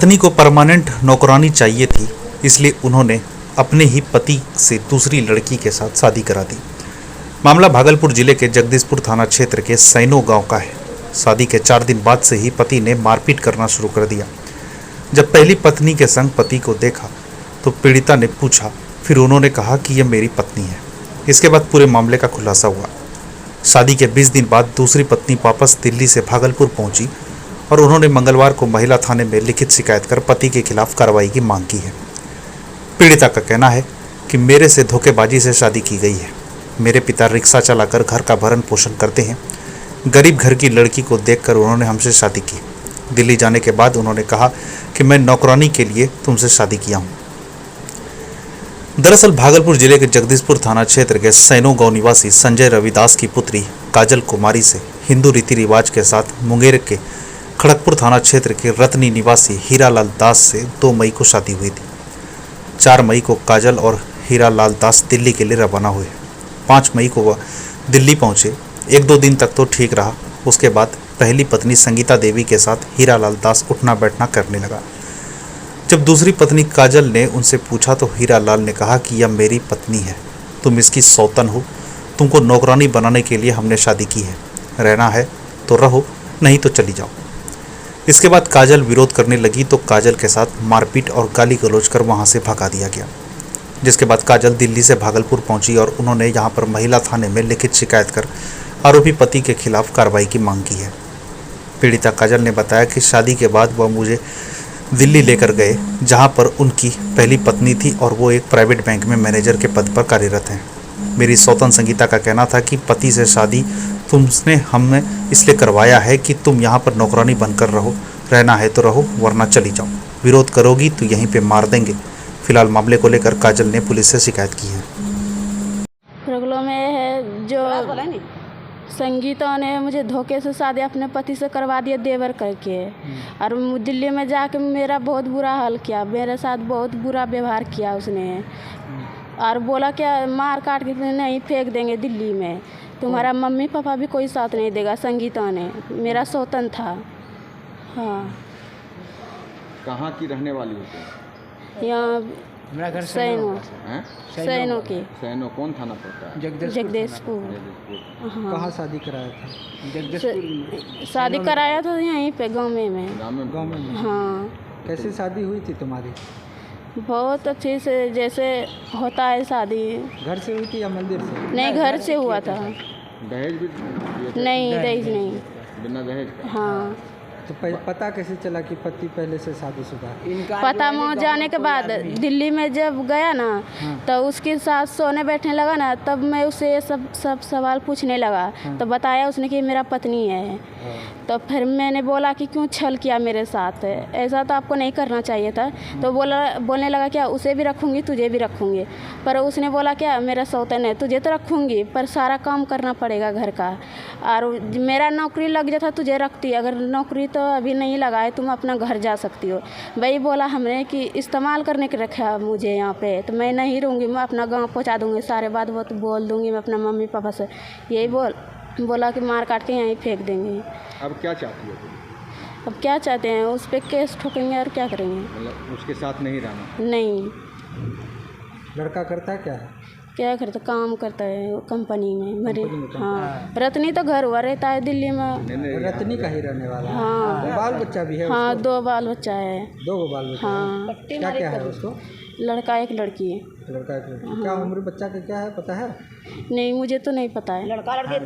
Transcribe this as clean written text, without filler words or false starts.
पत्नी को परमानेंट नौकरानी चाहिए थी, इसलिए उन्होंने अपने ही पति से दूसरी लड़की के साथ शादी करा दी। मामला भागलपुर जिले के जगदीशपुर थाना क्षेत्र के सैनो गांव का है। शादी के 4 दिन बाद से ही पति ने मारपीट करना शुरू कर दिया। जब पहली पत्नी के संग पति को देखा तो पीड़िता ने पूछा, फिर उन्होंने कहा कि यह मेरी पत्नी है। इसके बाद पूरे मामले का खुलासा हुआ। शादी के 20 दिन बाद दूसरी पत्नी वापस दिल्ली से भागलपुर पहुंची और उन्होंने मंगलवार को महिला थाने में लिखित शिकायत कर पति के खिलाफ कार्रवाई की मांग की है। पीड़िता का कहना है कि मेरे से धोखेबाजी से शादी की गई है। मेरे पिता रिक्शा चलाकर घर का भरण पोषण करते हैं। गरीब घर की लड़की को देखकर उन्होंने हमसे शादी की। दिल्ली जाने के बाद उन्होंने कहा कि मैं नौकरानी के लिए तुमसे शादी किया हूँ। दरअसल भागलपुर जिले के जगदीशपुर थाना क्षेत्र के सैनो गांव निवासी संजय रविदास की पुत्री काजल कुमारी से हिंदू रीति रिवाज के साथ मुंगेर के खड़गपुर थाना क्षेत्र के रतनी निवासी हीरालाल दास से 2 मई को शादी हुई थी। 4 मई को काजल और हीरालाल दास दिल्ली के लिए रवाना हुए। 5 मई को वह दिल्ली पहुंचे। 1-2 दिन तक तो ठीक रहा। उसके बाद पहली पत्नी संगीता देवी के साथ हीरालाल दास उठना बैठना करने लगा। जब दूसरी पत्नी काजल ने उनसे पूछा तो हीरालाल ने कहा कि यह मेरी पत्नी है, तुम इसकी सौतन हो, तुमको नौकरानी बनाने के लिए हमने शादी की है। रहना है तो रहो, नहीं तो चली जाओ। इसके बाद काजल विरोध करने लगी तो काजल के साथ मारपीट और गाली गलौज कर वहां से भगा दिया गया। जिसके बाद काजल दिल्ली से भागलपुर पहुंची और उन्होंने यहां पर महिला थाने में लिखित शिकायत कर आरोपी पति के खिलाफ कार्रवाई की मांग की है। पीड़िता काजल ने बताया कि शादी के बाद वह मुझे दिल्ली लेकर गए, जहां पर उनकी पहली पत्नी थी और वो एक प्राइवेट बैंक में मैनेजर के पद पर कार्यरत हैं। मेरी सौतन संगीता का कहना था कि पति से शादी तुमने हमें इसलिए करवाया है कि तुम यहाँ पर नौकरानी बनकर रहो, रहना है तो रहो वरना चली जाओ, विरोध करोगी तो यहीं पे मार देंगे। फिलहाल मामले को लेकर काजल ने पुलिस से शिकायत की है। प्रॉब्लम में है जो संगीता ने मुझे धोखे से शादी अपने पति से करवा दिया देवर करके, और दिल्ली में जाके मेरा बहुत बुरा हाल किया, मेरे साथ बहुत बुरा व्यवहार किया उसने, और बोला क्या मार काट के नहीं फेंक देंगे दिल्ली में, तुम्हारा मम्मी पापा भी कोई साथ नहीं देगा। संगीता ने मेरा सौतन था। हाँ। कहाँ की रहने वाली हो? यहाँ मेरा घर सैनो की। सैनो कौन थाना पड़ता है? जगदीशपुर। हाँ। कहाँ शादी कराया था? जगदीशपुर शादी कराया था यहीं पे गाँव में। गाँव में। हाँ। कैसे शादी हुई थी तुम्हारी? बहुत अच्छे से जैसे होता है शादी। घर से हुई थी या मंदिर से? नहीं, घर से हुआ था। दहेज भी दिए थे? नहीं, दहेज नहीं। बिना दहेज का? हाँ। तो पता कैसे चला कि पति पहले से शादीशुदा? पता वहाँ जाने के बाद दिल्ली में जब गया ना, तो उसके साथ सोने बैठने लगा ना, तब मैं उसे सब सवाल पूछने लगा। तो बताया उसने कि मेरा पत्नी है। तो फिर मैंने बोला कि क्यों छल किया मेरे साथ, ऐसा तो आपको नहीं करना चाहिए था। तो बोलने लगा क्या उसे भी रखूँगी तुझे भी रखूँगी। पर उसने बोला क्या मेरा सौतन है, तुझे तो रखूँगी पर सारा काम करना पड़ेगा घर का, और मेरा नौकरी लग जाता तुझे रखती, अगर नौकरी तो अभी नहीं लगा है, तुम अपना घर जा सकती हो। वही बोला हमने कि इस्तेमाल करने के रखा मुझे यहाँ पे, तो मैं नहीं रहूँगी, मैं अपना गाँव पहुँचा दूँगी, सारे बात वो तो बोल दूँगी मैं अपना मम्मी पापा से। यही बोला कि मार काट के यहीं फेंक देंगे। अब क्या चाहती हो तुम? अब क्या चाहते हैं, उस पर केस ठोकेंगे और क्या करेंगे। मतलब उसके साथ नहीं रहना? नहीं। लड़का करता क्या है? क्या करता, काम करता है कंपनी में मेरी। हाँ। रतनी तो घर हुआ रहता है दिल्ली में। रतनी का ही रहने वाला है? हाँ। बाल बच्चा भी है? हाँ, 2 बाल बच्चा है। 2 बाल बच्चा? हाँ। क्या है उसको? लड़का एक लड़की। लड़का एक लड़की। क्या उम्र बच्चा का क्या है पता है? नहीं, मुझे तो नहीं पता है। लड़का लड़की